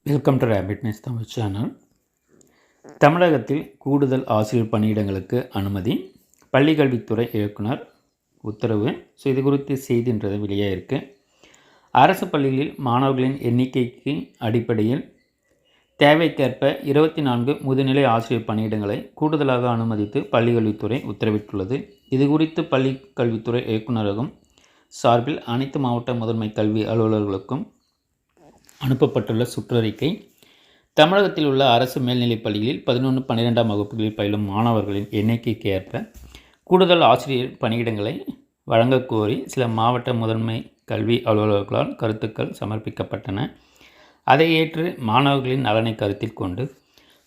Welcome to rapid news Tamil channel. தமிழகத்தில் கூடுதல் ஆசிரியர் பணியிடங்களுக்கு அனுமதி, பள்ளிக்கல்வித்துறை இயக்குனர் உத்தரவு. இது குறித்து செய்தின்றது வெளியாக இருக்குது. அரசு பள்ளிகளில் மாணவர்களின் எண்ணிக்கைக்கு அடிப்படையில் தேவைக்கேற்ப 24 முதுநிலை ஆசிரியர் பணியிடங்களை கூடுதலாக அனுமதித்து பள்ளிக்கல்வித்துறை உத்தரவிட்டுள்ளது. இது குறித்து பள்ளிக்கல்வித்துறை இயக்குநரகம் சார்பில் அனைத்து மாவட்ட முதன்மை கல்வி அலுவலர்களுக்கும் அனுப்பப்பட்டுள்ள சுற்றறிக்கை, தமிழகத்தில் உள்ள அரசு மேல்நிலைப் பள்ளிகளில் 11, 12ஆம் வகுப்புகளில் பயிலும் மாணவர்களின் எண்ணிக்கைக்கு ஏற்ப கூடுதல் ஆசிரியர் பணியிடங்களை வழங்கக் கோரி சில மாவட்ட முதன்மை கல்வி அலுவலர்களால் கருத்துக்கள் சமர்ப்பிக்கப்பட்டன. அதை ஏற்று மாணவர்களின் நலனை கருத்தில் கொண்டு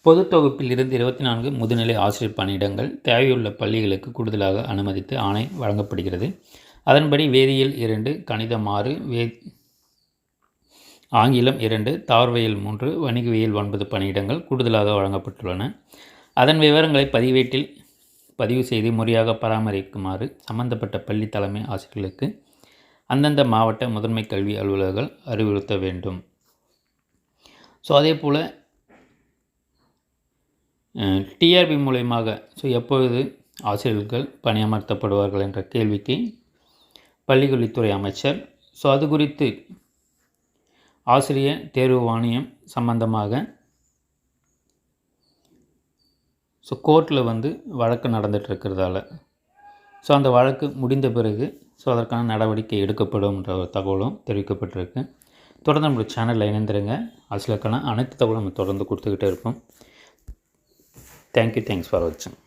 பொது தொகுப்பில் இருந்து 24 முதுநிலை ஆசிரியர் பணியிடங்கள் தேவையுள்ள பள்ளிகளுக்கு கூடுதலாக அனுமதித்து ஆணை வழங்கப்படுகிறது. அதன்படி வேதியியல் 2, கணிதம் 6, ஆங்கிலம் 2, தாவரவியல் 3, வணிகவியல் 9 பணியிடங்கள் கூடுதலாக வழங்கப்பட்டுள்ளன. அதன் விவரங்களை பதிவேட்டில் பதிவு செய்து முறையாக பராமரிக்குமாறு சம்பந்தப்பட்ட பள்ளி தலைமை ஆசிரியர்களுக்கு அந்தந்த மாவட்ட முதன்மை கல்வி அலுவலர்கள் அறிவுறுத்த வேண்டும். அதே போல் டிஆர்பி மூலயமாக எப்பொழுது ஆசிரியர்கள் பணியமர்த்தப்படுவார்கள் என்ற கேள்விக்கு பள்ளிக்கல்வித்துறை அமைச்சர் அது குறித்து ஆசிரியர் தேர்வு வாரியம் சம்பந்தமாக கோர்ட்டில் வழக்கு நடந்துகிட்ருக்கிறதால அந்த வழக்கு முடிந்த பிறகு அதற்கான நடவடிக்கை எடுக்கப்படும் என்ற ஒரு தகவலும் தெரிவிக்கப்பட்டிருக்கு. தொடர்ந்து நம்ம சேனலில் இணைந்திருங்க. ஆசிரியருக்கான அனைத்து தகவலும் நம்ம தொடர்ந்து கொடுத்துக்கிட்டே இருப்போம். தேங்க்ஸ் ஃபார் வாட்சிங்.